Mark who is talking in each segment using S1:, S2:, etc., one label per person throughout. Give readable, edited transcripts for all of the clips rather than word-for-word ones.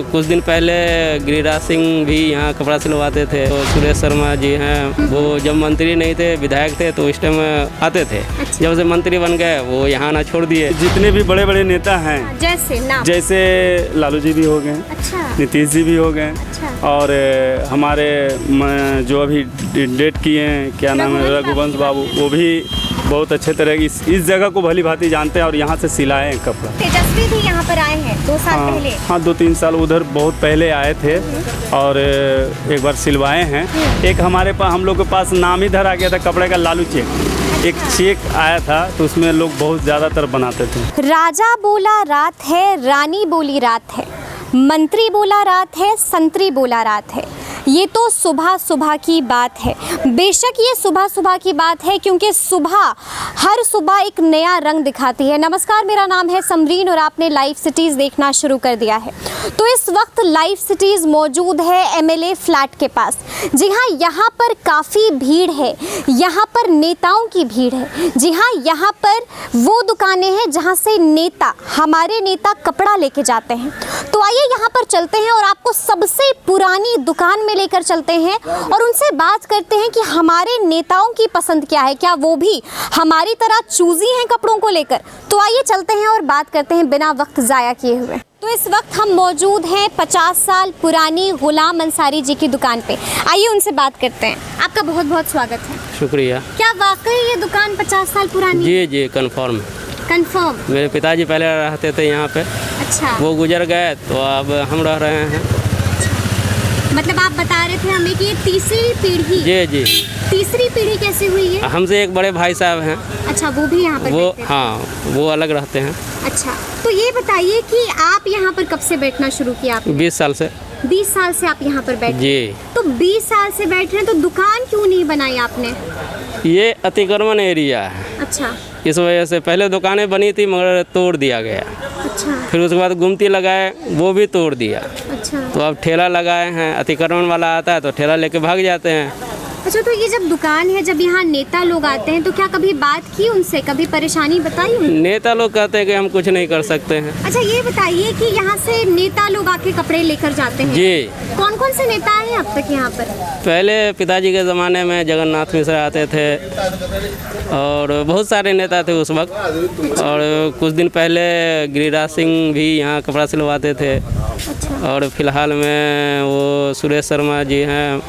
S1: कुछ दिन पहले गिरिराज सिंह भी यहाँ कपड़ा सिलवाते थे। तो सुरेश शर्मा जी हैं, वो जब मंत्री नहीं थे विधायक थे तो इस टाइम आते थे। जब से मंत्री बन गए वो यहाँ आना छोड़ दिए।
S2: जितने भी बड़े बड़े नेता हैं जैसे लालू जी भी हो गए, नीतीश जी भी हो गए, और हमारे जो अभी डेट किए हैं क्या नाम है रघुवंश बाबू, वो भी बहुत अच्छे तरह इस जगह को भली भांति जानते हैं और यहाँ से सिलाए हैं कपड़ा।
S3: तेजस्वी भी यहाँ पर आए हैं 2 साल पहले।
S2: हाँ 2-3 साल उधर बहुत पहले आए थे और एक बार सिलवाए हैं। एक हमारे पास हम लोग के पास नाम ही धरा गया था कपड़े का, लालू चेक। एक चेक आया था तो उसमें लोग बहुत ज़्यादातर बनाते थे।
S3: राजा बोला रात है, रानी बोली रात है, मंत्री बोला रात है, संतरी बोला रात है। ये तो सुबह सुबह की बात है। बेशक ये सुबह सुबह की बात है क्योंकि हर सुबह एक नया रंग दिखाती है। नमस्कार, मेरा नाम है समरीन और आपने लाइव सिटीज़ देखना शुरू कर दिया है। तो इस वक्त लाइव सिटीज़ मौजूद है एमएलए फ्लैट के पास। जी हाँ, यहाँ पर काफ़ी भीड़ है, यहाँ पर नेताओं की भीड़ है। जी हाँ, यहाँ पर वो दुकानें हैं जहाँ से हमारे नेता कपड़ा लेके जाते हैं। तो आइए यहाँ पर चलते हैं और आपको सबसे पुरानी दुकान में लेकर चलते हैं और उनसे बात करते हैं कि हमारे नेताओं की पसंद क्या है, क्या वो भी हमारी तरह चूजी हैं कपड़ों को लेकर। तो आइए चलते हैं और बात करते हैं बिना वक्त ज़ाया किए हुए। तो इस वक्त हम मौजूद हैं 50 साल पुरानी गुलाम अंसारी जी की दुकान पे। आइए उनसे बात करते हैं। आपका बहुत बहुत स्वागत है।
S1: शुक्रिया।
S3: क्या वाकई ये दुकान 50 साल पुरानी?
S1: जी कंफर्म। मेरे पिताजी पहले रहते थे यहाँ पे।
S3: अच्छा।
S1: वो गुजर गए तो अब हम रह रहे हैं।
S3: मतलब आप बता रहे थे हमें कि ये तीसरी पीढ़ी।
S1: जी।
S3: तीसरी पीढ़ी कैसे हुई है?
S1: हमसे एक बड़े भाई साहब हैं।
S3: अच्छा, वो भी यहाँ पर बैठते हैं?
S1: हाँ, वो अलग रहते हैं।
S3: अच्छा, तो ये बताइए कि आप यहाँ पर कब से बैठना शुरू किया आपने?
S1: 20 साल से।
S3: 20 साल से आप यहाँ पर बैठे?
S1: जी।
S3: तो 20 साल से बैठ रहे हैं तो दुकान क्यों नहीं बनाई आपने?
S1: ये अतिक्रमण एरिया है।
S3: अच्छा।
S1: इस वजह से पहले दुकानें बनी थी मगर तोड़ दिया गया।
S3: अच्छा।
S1: फिर उसके बाद गुमती लगाए, वो भी तोड़ दिया।
S3: अच्छा।
S1: तो अब ठेला लगाए हैं, अतिक्रमण वाला आता है तो ठेला लेके भाग जाते हैं।
S3: अच्छा, तो ये जब दुकान है, जब यहाँ नेता लोग आते हैं तो क्या कभी बात की उनसे, कभी परेशानी बताई उन्हें?
S1: नेता लोग कहते हैं कि हम कुछ नहीं कर सकते हैं।
S3: अच्छा, ये बताइए कि यहाँ से नेता लोग आके कपड़े लेकर जाते हैं।
S1: जी।
S3: कौन कौन से नेता आए अब तक यहाँ पर?
S1: पहले पिताजी के ज़माने में जगन्नाथ मिश्रा आते थे और बहुत सारे नेता थे उस वक्त। और कुछ दिन पहले गिरिराज सिंह भी यहाँ कपड़ा सिलवाते थे। और फिलहाल में वो सुरेश शर्मा जी हैं,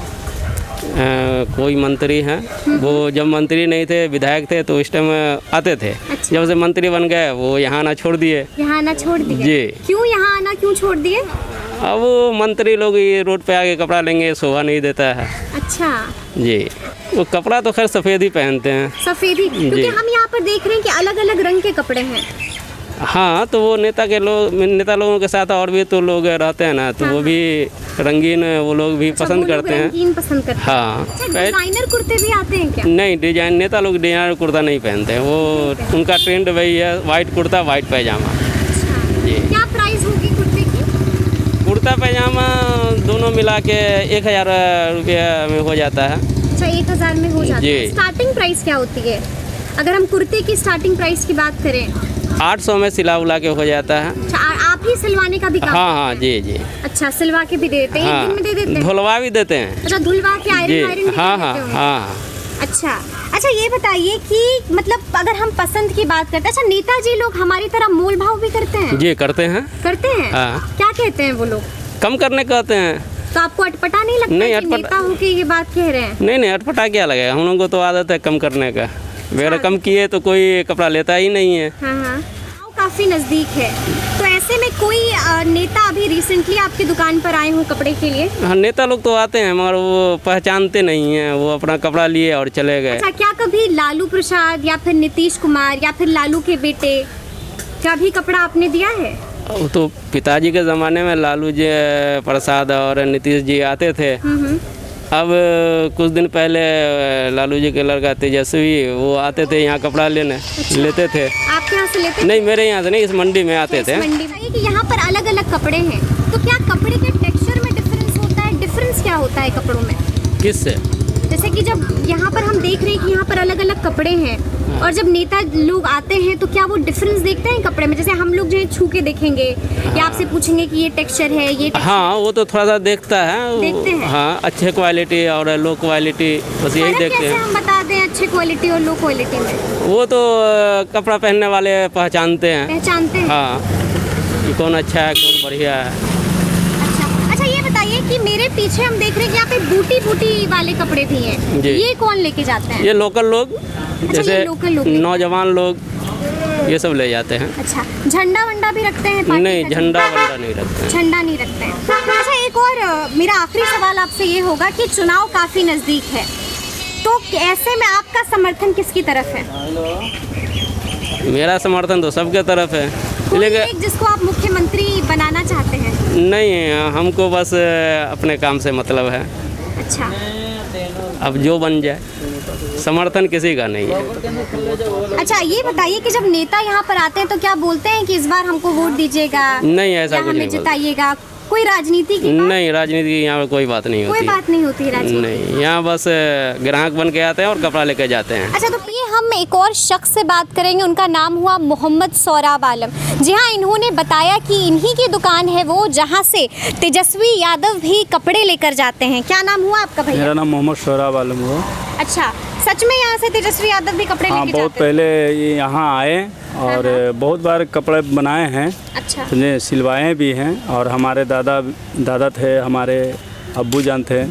S1: कोई मंत्री हैं, वो जब मंत्री नहीं थे विधायक थे तो इस टाइम आते थे। जब से मंत्री बन गए वो यहाँ आना छोड़ दिए।
S3: यहाँ आना छोड़ दिए? जी। क्यों यहाँ आना क्यों छोड़ दिए?
S1: अब वो मंत्री लोग ये रोड पे आके कपड़ा लेंगे, शोभा नहीं देता है।
S3: अच्छा।
S1: जी। वो कपड़ा तो खैर सफ़ेद ही पहनते हैं।
S3: सफ़ेद ही? क्योंकि हम यहाँ पर देख रहे हैं कि अलग अलग रंग के कपड़े हैं।
S1: हाँ, तो वो नेता लोगों के साथ और भी तो लोग रहते हैं ना, तो वो भी रंगीन वो लोग भी पसंद करते हैं।
S3: रंगीन पसंद करते हैं।
S1: हाँ।
S3: डिजाइनर कुर्ते भी आते हैं क्या? नहीं,
S1: नेता लोग डिजाइनर कुर्ता नहीं पहनते हैं। वो उनका ट्रेंड वही है, वाइट कुर्ता वाइट पैजामा।
S3: जी। क्या प्राइस होगी कुर्ते की?
S1: कुर्ता पैजामा दोनों मिला के 1000 रुपया में हो जाता है।
S3: अच्छा, 1000 में हो जाता है। स्टार्टिंग प्राइस क्या होती है अगर हम कुर्ते की स्टार्टिंग प्राइस की बात करें?
S1: 800 में सिला उला के हो जाता है।
S3: अच्छा, आप ही सिलवाने का भी काम?
S1: हाँ, जी।
S3: अच्छा, सिलवा के भी दे देते हैं? एक दिन में दे देते हैं?
S1: धुलवा भी देते हैं।
S3: अच्छा, धुलवा के आयरन भी
S1: हाँ।
S3: अच्छा, ये बताइए कि मतलब अगर हम पसंद की बात करते हैं, अच्छा नेताजी लोग हमारी तरह मोल भाव भी करते हैं?
S1: जी, करते हैं।
S3: हाँ। क्या कहते हैं वो लोग?
S1: कम करने कहते हैं।
S3: तो आपको अटपटा नहीं लगता? नहीं, कि नेता होके ये बात कह रहे हैं?
S1: नहीं, अटपटा क्या लगेगा, हम लोगों को तो आदत है कम करने का। अगर कम किए तो कोई कपड़ा लेता ही नहीं है।
S3: हाँ। काफ़ी नज़दीक है, तो ऐसे में कोई नेता अभी रिसेंटली आपकी दुकान पर आए हो कपड़े के लिए?
S1: हाँ, नेता लोग तो आते हैं मगर वो पहचानते नहीं हैं, वो अपना कपड़ा लिए और चले गए।
S3: अच्छा, क्या कभी लालू प्रसाद या फिर नीतीश कुमार या फिर लालू के बेटे का भी कपड़ा आपने दिया है?
S1: तो पिताजी के ज़माने में लालू जी प्रसाद और नीतीश जी आते थे। अब कुछ दिन पहले लालू जी के लड़का तेजस्वी वो आते थे यहाँ कपड़ा लेने। लेते थे।
S3: आपके यहाँ से लेते?
S1: नहीं, मेरे यहाँ से नहीं, इस मंडी में आते थे।
S3: मंडी में कि यहाँ पर अलग अलग कपड़े हैं, तो क्या कपड़े के टेक्सचर में डिफरेंस होता है? डिफरेंस क्या होता है कपड़ों में?
S1: किससे?
S3: जैसे कि जब यहाँ पर हम देख रहे हैं कि यहाँ पर अलग अलग कपड़े हैं, और जब नेता लोग आते हैं तो क्या वो डिफरेंस देखते हैं कपड़े में? जैसे हम लोग जो है छू के देखेंगे या आपसे पूछेंगे कि ये टेक्सचर है, ये
S1: हाँ, वो तो थोड़ा सा देखता है।
S3: देखते हैं?
S1: हाँ, अच्छे क्वालिटी और लो क्वालिटी, बस यही
S3: फर्क
S1: देखते
S3: कैसे
S1: हैं।
S3: हम बता दें अच्छे क्वालिटी और लो क्वालिटी में?
S1: वो तो कपड़ा पहनने वाले पहचानते हैं।
S3: पहचानते हैं?
S1: हाँ, कि कौन अच्छा है, कौन बढ़िया है।
S3: अच्छा, ये बताइए कि मेरे पीछे हम देख रहे हैं कि यहाँ पे बूटी बूटी वाले कपड़े भी हैं।
S1: जी।
S3: ये कौन लेके जाते हैं?
S1: ये लोकल लोग, जैसे
S3: ये लोकल लोग।
S1: नौजवान लोग, ये सब ले जाते हैं।
S3: अच्छा, झंडा वंडा भी रखते हैं? पार्टी
S1: नहीं,
S3: का
S1: झंडा वंडा नहीं रखते हैं।
S3: झंडा नहीं रखते हैं। अच्छा, एक और मेरा आखिरी सवाल आपसे ये होगा कि चुनाव काफी नजदीक है, तो ऐसे में आपका समर्थन किसकी तरफ है?
S1: मेरा समर्थन तो सबके तरफ है,
S3: कोई
S1: लेकिन
S3: एक जिसको आप मुख्यमंत्री बनाना चाहते हैं?
S1: नहीं, हमको बस अपने काम से मतलब है।
S3: अच्छा,
S1: अब जो बन जाए, समर्थन किसी का नहीं है।
S3: अच्छा, ये बताइए कि जब नेता यहाँ पर आते हैं तो क्या बोलते हैं कि इस बार हमको वोट दीजिएगा,
S1: नहीं, ऐसा
S3: या
S1: कुछ
S3: हमें
S1: नहीं बोलते।
S3: जिताइएगा? कोई राजनीति की बात?
S1: नहीं, राजनीति की यहाँ पर कोई बात नहीं
S3: कोई
S1: होती।
S3: बात नहीं होती राजनीति?
S1: नहीं, यहाँ बस ग्राहक बन के आते हैं और कपड़ा लेके जाते हैं।
S3: अच्छा, तो ये हम एक और शख्स से बात करेंगे। उनका नाम हुआ मोहम्मद सोराब आलम। जी हाँ, इन्होंने बताया कि इन्हीं की दुकान है वो जहाँ से तेजस्वी यादव भी कपड़े लेकर जाते हैं। क्या नाम हुआ आपका भैया?
S2: मेरा नाम मोहम्मद सोराब आलम हुआ।
S3: अच्छा, सच में यहाँ से तेजस्वी यादव भी कपड़े
S2: हाँ,
S3: लेके
S2: बहुत
S3: जाते हैं?
S2: पहले ये यहाँ आए और बहुत बार कपड़े बनाए हैं,
S3: अच्छा,
S2: समझे, सिलवाए भी हैं। और हमारे दादा थे, हमारे अब्बू जान थे,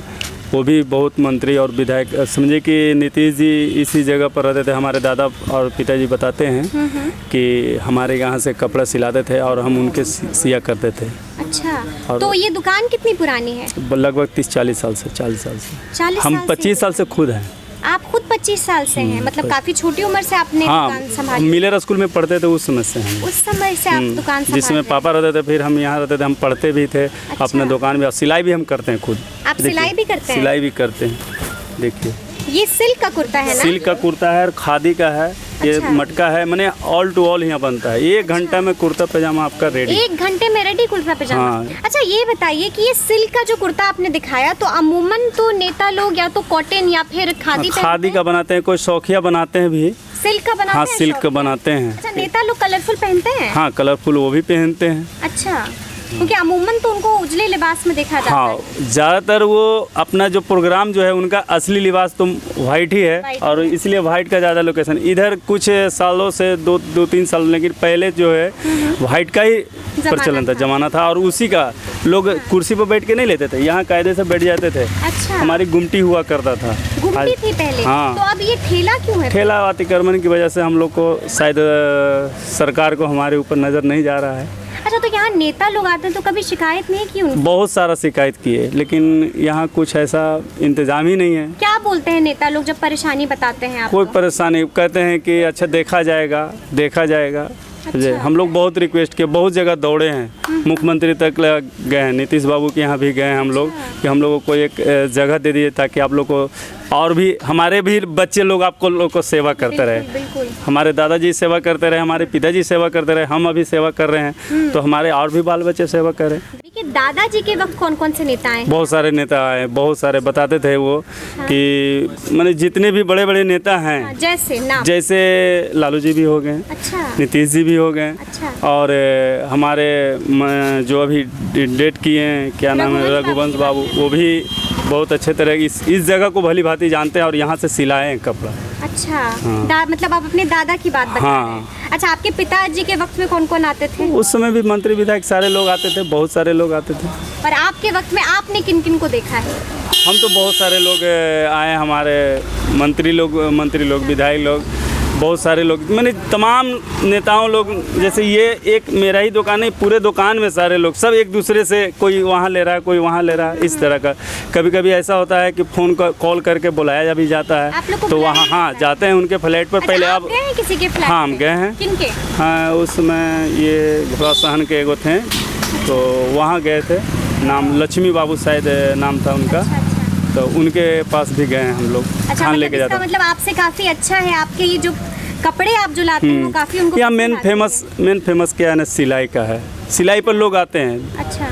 S2: वो भी बहुत मंत्री और विधायक, समझे कि नीतीश जी इसी जगह पर रहते थे। हमारे दादा और पिताजी बताते हैं कि हमारे यहाँ से कपड़ा सिलाते थे और हम उनके सिया करते थे।
S3: अच्छा, तो ये दुकान कितनी पुरानी है?
S2: लगभग 30-40 साल से, 40 साल से।
S3: 40
S2: हम
S3: साल से?
S2: 25 साल से खुद हैं।
S3: आप खुद 25 साल से हैं, मतलब काफी छोटी उम्र से आपने
S2: हाँ,
S3: दुकान संभाली?
S2: मिलर स्कूल में पढ़ते थे उस समय से हम।
S3: उस समय से आप दुकान संभाल
S2: जिसमें
S3: रहे हैं?
S2: पापा रहते थे, फिर हम यहाँ रहते थे, हम पढ़ते भी थे अपने दुकान में। और सिलाई भी हम करते हैं खुद।
S3: आप सिलाई भी करते हैं?
S2: सिलाई भी करते हैं। देखिए,
S3: ये सिल्क का कुर्ता है ना?
S2: सिल्क का कुर्ता है और खादी का है। ये
S3: अच्छा।
S2: मटका है, माने ऑल टू ऑल यहाँ बनता है। 1 घंटा में कुर्ता पैजामा आपका रेडी।
S3: 1 घंटे में रेडी कुर्ता पजामा?
S2: हाँ।
S3: अच्छा, ये बताइए कि ये सिल्क का जो कुर्ता आपने दिखाया, तो अमूमन तो नेता लोग या तो कॉटन या फिर खादी
S2: खादी का बनाते हैं, कोई शौकिया बनाते हैं भी।
S3: सिल्क का बनाते
S2: हाँ,
S3: हैं?
S2: सिल्क का
S3: शौक?
S2: बनाते हैं।
S3: अच्छा, नेता लोग कलरफुल पहनते हैं?
S2: हाँ, कलरफुल वो भी पहनते हैं।
S3: अच्छा, क्योंकि अमूमन तो उनको उजले लिबास में देखा जाता
S2: हाँ,
S3: है।
S2: ज़्यादातर वो अपना जो प्रोग्राम जो है उनका असली लिबास तो वाइट ही है,
S3: वाइट
S2: और इसलिए वाइट का ज़्यादा लोकेशन इधर कुछ सालों से 2-3 साल, लेकिन पहले जो है वाइट का ही प्रचलन था, जमाना था। और उसी का लोग कुर्सी पर बैठ के नहीं लेते थे, यहाँ कायदे से बैठ जाते थे।
S3: अच्छा,
S2: हमारी गुमटी हुआ करता था।
S3: गुमटी थी पहले?
S2: हाँ।
S3: तो अब ये ठेला क्यों है?
S2: ठेला अतिक्रमण की वजह से हम लोग को शायद सरकार को हमारे ऊपर नज़र नहीं जा रहा है।
S3: अच्छा, तो यहाँ नेता लोग आते हैं तो कभी शिकायत नहीं की उनकी?
S2: बहुत सारा शिकायत किए, लेकिन यहाँ कुछ ऐसा इंतजाम ही नहीं है।
S3: क्या बोलते हैं नेता लोग जब परेशानी बताते हैं आपको?
S2: कोई परेशानी, कहते हैं कि अच्छा देखा जाएगा, देखा जाएगा।
S3: अच्छा।
S2: हम लोग बहुत रिक्वेस्ट किए, बहुत जगह दौड़े हैं, मुख्यमंत्री तक गए हैं, नीतीश बाबू के यहाँ भी गए हैं हम लोग, कि हम लोगों को एक जगह दे दिए ताकि आप लोग को, और भी हमारे भी बच्चे लोग आपको लोग को सेवा करते रहे।
S3: बिल्कुल।
S2: हमारे दादाजी सेवा करते रहे, हमारे पिताजी सेवा करते रहे, हम अभी सेवा कर रहे हैं, तो हमारे और भी बाल बच्चे सेवा करें।
S3: देखिए, दादाजी के वक्त कौन कौन से नेता आए?
S2: बहुत सारे नेता आए, बहुत सारे बताते थे वो कि मैंने जितने भी बड़े बड़े नेता हैं,
S3: जैसे नाम?
S2: जैसे लालू जी भी हो गए,
S3: अच्छा,
S2: नीतीश जी भी हो गए,
S3: अच्छा।
S2: और हमारे जो अभी डेट किए हैं, क्या नाम है, रघुवंश बाबू, वो भी बहुत अच्छे तरह इस जगह को भली भांति जानते हैं और यहाँ से सिलाए हैं कपड़ा।
S3: अच्छा,
S2: हाँ।
S3: मतलब आप अपने दादा की बात बता रहे
S2: हाँ।
S3: हैं। अच्छा, आपके पिताजी के वक्त में कौन कौन आते थे?
S2: उस समय भी मंत्री विधायक सारे लोग आते थे, बहुत सारे लोग आते थे।
S3: और आपके वक्त में आपने किन किन को देखा है?
S2: हम तो बहुत सारे लोग आए, हमारे मंत्री लोग, विधायक लोग, बहुत सारे लोग, मैंने तमाम नेताओं लोग, जैसे ये एक मेरा ही दुकान है, पूरे दुकान में सारे लोग सब एक दूसरे से, कोई वहाँ ले रहा है, कोई वहाँ ले रहा है, इस तरह का। कभी कभी ऐसा होता है कि फ़ोन कॉल करके बुलाया भी जाता
S3: आप लोग
S2: है,
S3: को
S2: तो
S3: बुलाया
S2: वहाँ हाँ जाते हैं उनके फ्लैट पर।
S3: अच्छा,
S2: पहले
S3: आप
S2: अब
S3: गए हैं किसी के फ्लैट?
S2: हाँ, हम गए हैं।
S3: किनके?
S2: हाँ, उसमें ये घोड़ासहन के एगो थे, तो वहाँ गए थे, नाम लक्ष्मी बाबू शायद नाम था उनका।
S3: अच्छा, अच्छा।
S2: तो उनके पास भी गए हैं हम लोग,
S3: अच्छा,
S2: खान लेके जाते हैं।
S3: मतलब आपसे काफ़ी अच्छा है, आपके ये जो कपड़े आप जो लाते हैं वो काफ़ी उनको
S2: यहाँ
S3: पसंद आते हैं।
S2: मेन फेमस क्या है ना, सिलाई का है। सिलाई पर लोग आते हैं।
S3: अच्छा,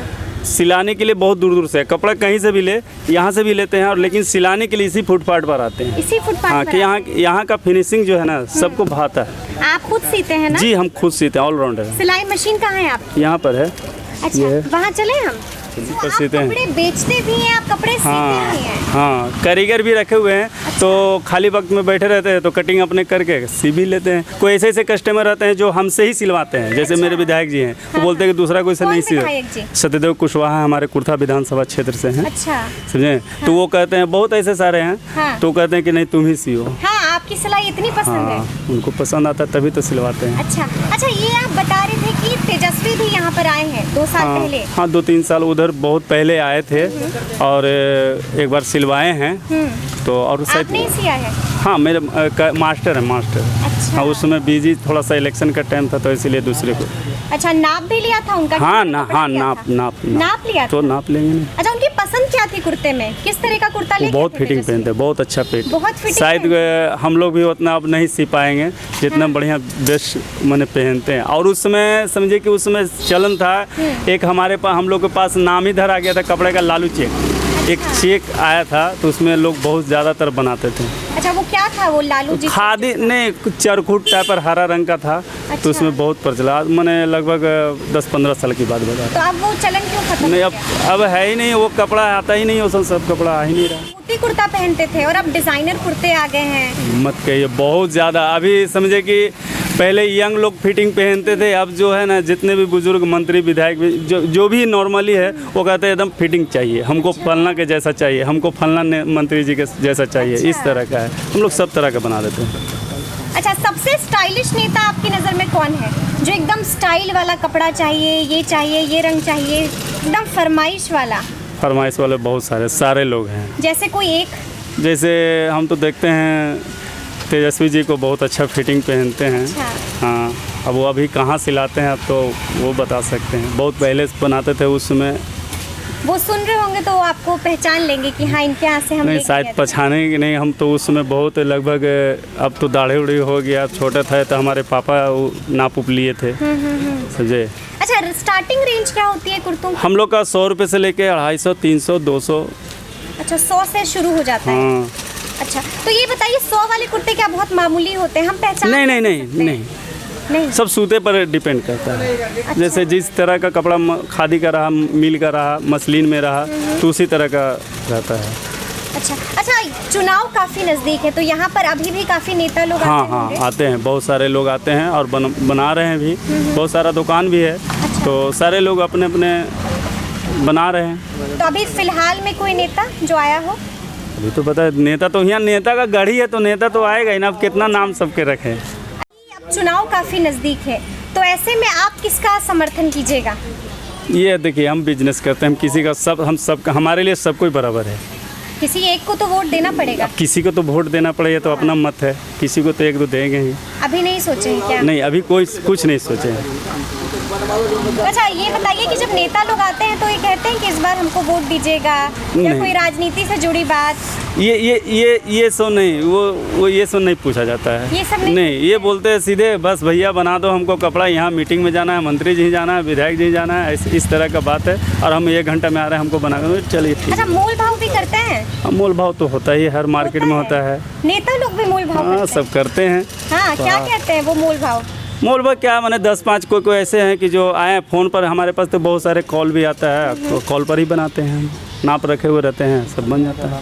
S2: सिलाने के लिए बहुत दूर दूर से कपड़ा कहीं से भी ले, यहाँ से भी लेते हैं, और लेकिन सिलाने के लिए इसी फुटपाथ पर आते हैं।
S3: इसी फुटपाथ
S2: हाँ,
S3: पर
S2: कि यहाँ का फिनिशिंग जो है ना सबको भाता है।
S3: आप खुद सीते हैं ना?
S2: जी, हम खुद सीते हैं, ऑलराउंडर है।
S3: सिलाई मशीन कहाँ है आपकी?
S2: यहाँ पर है।
S3: अच्छा, वहाँ चले हम?
S2: पर
S3: आप
S2: सीते हैं।
S3: कपड़े बेचते भी हैं, आप कपड़े सीते भी हैं?
S2: हाँ, कारीगर भी रखे हुए हैं। तो खाली वक्त में बैठे रहते हैं तो कटिंग अपने करके सी भी लेते हैं। कोई ऐसे ऐसे कस्टमर रहते हैं जो हमसे ही सिलवाते हैं, जैसे मेरे विधायक जी हैं, वो बोलते हैं कि दूसरा कोई से नहीं
S3: विधायक जी?
S2: सत्यदेव कुशवाहा हमारे कुर्था विधानसभा क्षेत्र से हैं।
S3: अच्छा,
S2: समझे? तो वो कहते हैं, बहुत ऐसे सारे हैं,
S3: हाँ।
S2: तो कहते हैं कि नहीं तुम ही सियो।
S3: हाँ, आपकी सिलाई इतनी पसंद है?
S2: हाँ, उनको पसंद आता है तभी तो सिलवाते हैं।
S3: अच्छा, ये आप बता रहे थे कि तेजस्वी भी यहाँ पर आए हैं 2 साल पहले?
S2: हाँ, 2-3 साल उधर बहुत पहले आए थे और एक बार सिलवाए हैं। तो और शायद
S3: आपने ही सिया है?
S2: हाँ, मेरे मास्टर है, मास्टर।
S3: अच्छा।
S2: हाँ, उस समय बिजी थोड़ा सा इलेक्शन का टाइम था तो इसीलिए दूसरे को।
S3: अच्छा, नाप भी लिया था उनका?
S2: हाँ,
S3: नाप लिया
S2: तो
S3: था?
S2: नाप लेंगे नहीं।
S3: अच्छा, उनकी पसंद क्या थी कुर्ते में? किस तरह का कुर्ता
S2: वो
S3: लेके
S2: बहुत
S3: थे
S2: फिटिंग
S3: तेजस्वी?
S2: पहनते, बहुत अच्छा पेट।
S3: बहुत फिटिंग
S2: शायद हम लोग भी उतना अब नहीं सी पाएंगे जितना बढ़िया बेस्ट मैंने पहनते हैं। और उस समय समझे कि उस समय चलन था, एक हमारे पास, हम लोग के पास नाम ही धरा गया था कपड़े का, लालू चेक। एक चेक आया था तो उसमें लोग बहुत ज़्यादातर बनाते थे।
S3: अच्छा, वो क्या था वो लालू जी?
S2: खादी नहीं, कुछ चरखूट टाइप पर हरा रंग का था।
S3: अच्छा।
S2: तो उसमें बहुत प्रचला, मैंने लगभग 10-15 साल की बात बता।
S3: तो अब वो चलन क्यों खत्म
S2: नहीं,
S3: हो गया?
S2: अब है ही नहीं, वो कपड़ा आता ही नहीं, वो सब कपड़ा आ ही नहीं रहा।
S3: सूती कुर्ता पहनते थे और अब डिजाइनर कुर्ते आ गए हैं।
S2: मत कहिए, बहुत ज़्यादा। अभी समझे कि पहले यंग लोग फिटिंग पहनते थे, अब जो है ना जितने भी बुजुर्ग मंत्री विधायक भी जो भी नॉर्मली है वो कहते हैं एकदम फिटिंग चाहिए हमको, फलना के जैसा चाहिए हमको, फलना मंत्री जी के जैसा चाहिए।
S3: अच्छा।
S2: इस तरह का है, हम लोग सब तरह का बना देते हैं।
S3: अच्छा, सबसे स्टाइलिश नेता आपकी नज़र में कौन है जो एकदम स्टाइल वाला कपड़ा चाहिए, ये रंग चाहिए, एकदम फरमाइश वाला?
S2: फरमाइश वाले बहुत सारे लोग हैं।
S3: जैसे कोई एक?
S2: जैसे हम तो देखते हैं तेजस्वी जी को, बहुत अच्छा फिटिंग पहनते हैं।
S3: अच्छा।
S2: हाँ, अब वो अभी कहाँ सिलाते हैं अब तो वो बता सकते हैं। बहुत पहले से बनाते थे, उस समय
S3: वो सुन रहे होंगे तो आपको पहचान लेंगे कि हाँ इनके यहाँ से हम
S2: नहीं,
S3: लेके
S2: शायद
S3: गए थे।
S2: पहचानेंगे नहीं। हम तो उस समय बहुत लगभग, अब तो दाढ़ी उड़ी हो गया, छोटे थे तो हमारे पापा नाप उप लिए थे, समझे?
S3: अच्छा, स्टार्टिंग रेंज क्या होती है कुर्तों की?
S2: हम लोग का 100 रुपये से लेके 250, 300, 200।
S3: अच्छा, 100 से शुरू हो जाता है?
S2: हाँ।
S3: अच्छा, तो ये बताइए 100 वाले कुर्ते क्या बहुत मामूली होते हैं? हम पहचान
S2: नहीं,
S3: नहीं।
S2: सब सूते पर डिपेंड करता है। जैसे जिस तरह का कपड़ा खादी का रहा, मिल का रहा, मसलिन में रहा, तो उसी तरह का रहता है।
S3: अच्छा, चुनाव काफ़ी नज़दीक है तो यहाँ पर अभी भी काफ़ी नेता लोग
S2: हाँ,
S3: आते होंगे?
S2: आते हैं, बहुत सारे लोग आते हैं और बना रहे हैं भी। बहुत सारा दुकान भी है।
S3: अच्छा।
S2: तो सारे लोग अपने अपने बना रहे हैं।
S3: तो अभी फिलहाल में कोई नेता जो आया हो?
S2: अभी तो पता है, नेता तो यहाँ नेता का गढ़ी है तो नेता तो आएगा ही ना। अब कितना नाम सबके रखे।
S3: अब चुनाव काफ़ी नज़दीक है तो ऐसे में आप किसका समर्थन कीजिएगा?
S2: ये देखिए, हम बिजनेस करते हैं, हम किसी का हम सबका, हमारे लिए सब कोई बराबर है।
S3: किसी एक को तो वोट देना पड़ेगा।
S2: किसी को तो वोट देना पड़ेगा, तो अपना मत है, किसी को तो एक दो देंगे ही।
S3: अभी नहीं सोचे हैं क्या?
S2: नहीं, अभी कोई कुछ नहीं सोचे हैं।
S3: अच्छा, ये बताइए कि जब नेता लोग आते हैं तो ये कहते हैं कि इस बार हमको वोट दीजिएगा, या कोई राजनीति से जुड़ी बात?
S2: ये सो नहीं, वो ये सो नहीं पूछा जाता है।
S3: ये सब
S2: नहीं, ये बोलते हैं सीधे, बस भैया बना दो हमको कपड़ा, यहाँ मीटिंग में जाना है, मंत्री जी जाना है, विधायक जी जाना है, इस तरह का बात है। और हम 1 घंटा में आ रहे हैं, हमको बना कर, चलिए ठीक।
S3: अच्छा, मोल भाव भी करते हैं?
S2: मोल भाव तो होता ही, हर मार्केट में होता है।
S3: नेता लोग भी मोल भाव
S2: हाँ,
S3: करते हैं?
S2: सब करते हैं।
S3: हाँ, क्या कहते हैं वो मोल भाव?
S2: मोल भाव क्या मैंने 10-5 कोई ऐसे हैं कि जो आए फ़ोन पर, हमारे पास तो बहुत सारे कॉल भी आता है, तो कॉल पर ही बनाते हैं हम, नाप रखे हुए रहते हैं, सब बन जाता है।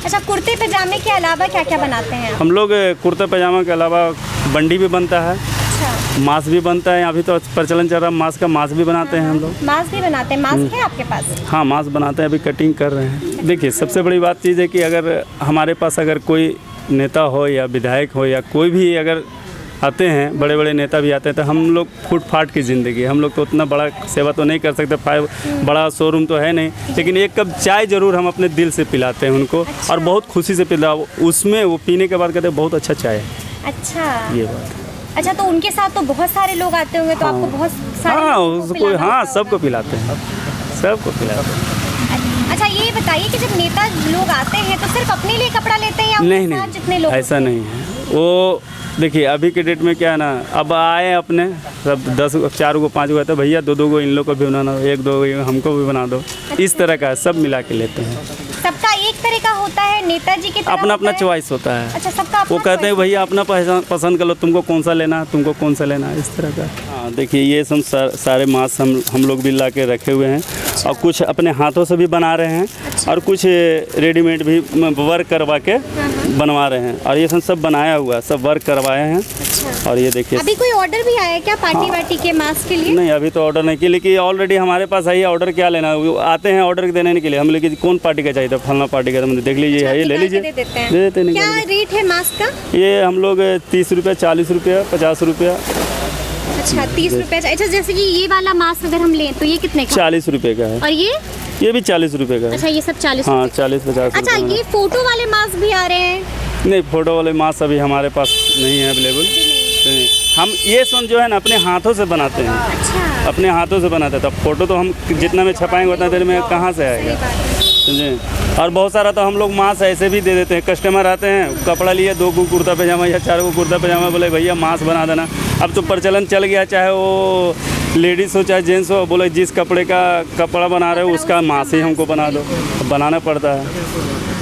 S3: अच्छा, कुर्ते पैजामे के अलावा क्या क्या बनाते हैं?
S2: हम लोग कुर्ता पैजामा के अलावा बंडी भी बनता है।
S3: अच्छा,
S2: मास्क भी बनता है, अभी तो प्रचलन चल रहा है मास्क का, मास्क भी बनाते हैं हम लोग।
S3: मास्क भी बनाते हैं? मास्क है आपके पास?
S2: हाँ, मास्क बनाते हैं, अभी कटिंग कर रहे हैं। देखिए, सबसे बड़ी बात चीज़ है कि अगर हमारे पास अगर कोई नेता हो या विधायक हो या कोई भी अगर आते हैं, बड़े बड़े नेता भी आते हैं, तो हम लोग फुटपाथ की ज़िंदगी, हम लोग तो उतना बड़ा सेवा तो नहीं कर सकते, बड़ा शोरूम तो है नहीं, लेकिन 1 कप चाय ज़रूर हम अपने दिल से पिलाते हैं उनको। और बहुत खुशी से पिलाओ, उसमें वो पीने के बाद कहते हैं बहुत अच्छा चाय है।
S3: अच्छा, ये
S2: बात।
S3: अच्छा, तो उनके साथ तो बहुत सारे लोग आते होंगे तो आपको बहुत सारे
S2: हाँ,
S3: लोगों को
S2: उसको
S3: पिलाना
S2: हाँ,
S3: होता
S2: सबको पिलाते हैं, सबको पिलाते हैं।
S3: अच्छा, ये बताइए कि जब नेता लोग आते हैं तो सिर्फ अपने लिए कपड़ा लेते हैं या उनके
S2: नहीं
S3: साथ
S2: नहीं,
S3: जितने लोग
S2: ऐसा नहीं है। वो देखिए अभी के डेट में क्या है ना, अब आए अपने सब 10 4 को 5 को तो भैया 2 को इन लोग को भी बनाना, 1-2 हमको भी बना दो, इस तरह का सब मिला के लेते हैं।
S3: सबका एक तरह का होता है, नेताजी की तरह
S2: अपना
S3: होता
S2: अपना
S3: है?
S2: चॉइस होता है।
S3: अच्छा, सबका अपना
S2: वो कहते हैं
S3: choice
S2: भैया अपना पसंद कर लो, तुमको कौन सा लेना है, तुमको कौन सा लेना है, इस तरह का। हाँ देखिए ये सब सारे मांस हम लोग भी ला के रखे हुए हैं। और कुछ अपने हाथों से भी बना रहे हैं और कुछ रेडीमेड भी वर्क करवा के बनवा रहे हैं। और ये सब बनाया हुआ सब वर्क करवाए हैं। और ये देखिए
S3: अभी कोई ऑर्डर भी आया है क्या पार्टी वार्टी के मास्क के लिए?
S2: नहीं अभी तो ऑर्डर नहीं किया, लेकिन ऑलरेडी हमारे पास है। ऑर्डर क्या लेना, वो आते हैं ऑर्डर देने के लिए, हम लेकिन कौन पार्टी का चाहिए था, फलना पार्टी का, तो देख लीजिए है ये ले लीजिए,
S3: दे देते हैं।
S2: दे देते हैं।
S3: क्या रेट है मास्क का?
S2: ये हम लोग 30 रुपये, 40 रुपये, 50 रुपये।
S3: अच्छा 30 रुपए। अच्छा जैसे कि ये वाला मास्क अगर हम लें तो ये कितने का?
S2: 40 रुपये का है।
S3: और ये
S2: भी 40 रुपये का है।
S3: अच्छा ये सब 40
S2: हाँ
S3: रुपए।
S2: 40-50।
S3: अच्छा ये फोटो वाले मास्क भी आ रहे हैं?
S2: नहीं फोटो वाले मास्क अभी हमारे पास नहीं है अवेलेबल। नहीं हम ये सब जो है ना अपने हाथों से बनाते हैं।
S3: अच्छा
S2: अपने हाथों से बनाते हैं। तब फोटो तो हम जितना में छपाएंगे उतना देर में कहाँ से आएगा, समझे। और बहुत सारा तो हम लोग मास्क ऐसे भी दे देते हैं। कस्टमर आते हैं, कपड़ा लिए 2 को कुर्ता पजामा या 4 को कुर्ता पजामा, बोले भैया मास्क बना देना। अब तो प्रचलन चल गया, चाहे वो लेडीज़ हो चाहे जेंट्स हो, बोले जिस कपड़े का कपड़ा बना रहे हो उसका मास्क ही हमको बना दो, बनाना पड़ता है।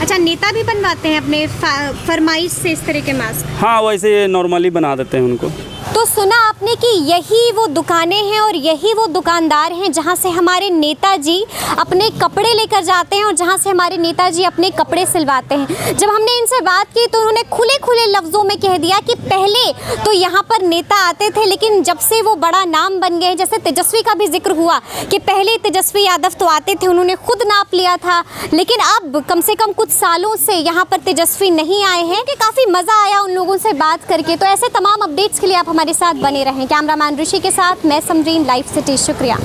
S3: अच्छा नेता भी बनवाते हैं अपने फरमाइश से इस तरह के मास्क?
S2: हाँ वैसे नॉर्मली बना देते हैं उनको।
S3: तो सुना आपने कि यही वो दुकानें हैं और यही वो दुकानदार हैं जहां से हमारे नेताजी अपने कपड़े लेकर जाते हैं और जहां से हमारे नेताजी अपने कपड़े सिलवाते हैं। जब हमने इनसे बात की तो उन्होंने खुले खुले लफ्ज़ों में कह दिया कि पहले तो यहाँ पर नेता आते थे, लेकिन जब से वो बड़ा नाम बन गए, जैसे तेजस्वी का भी जिक्र हुआ कि पहले तेजस्वी यादव तो आते थे, उन्होंने खुद नाप लिया था, लेकिन अब कम से कम कुछ सालों से यहाँ पर तेजस्वी नहीं आए हैं। कि काफ़ी मज़ा आया उन लोगों से बात करके। तो ऐसे तमाम अपडेट्स के लिए आप हमारे साथ बने रहें। कैमरामैन ऋषि के साथ मैं समरीन, लाइव सिटी। शुक्रिया।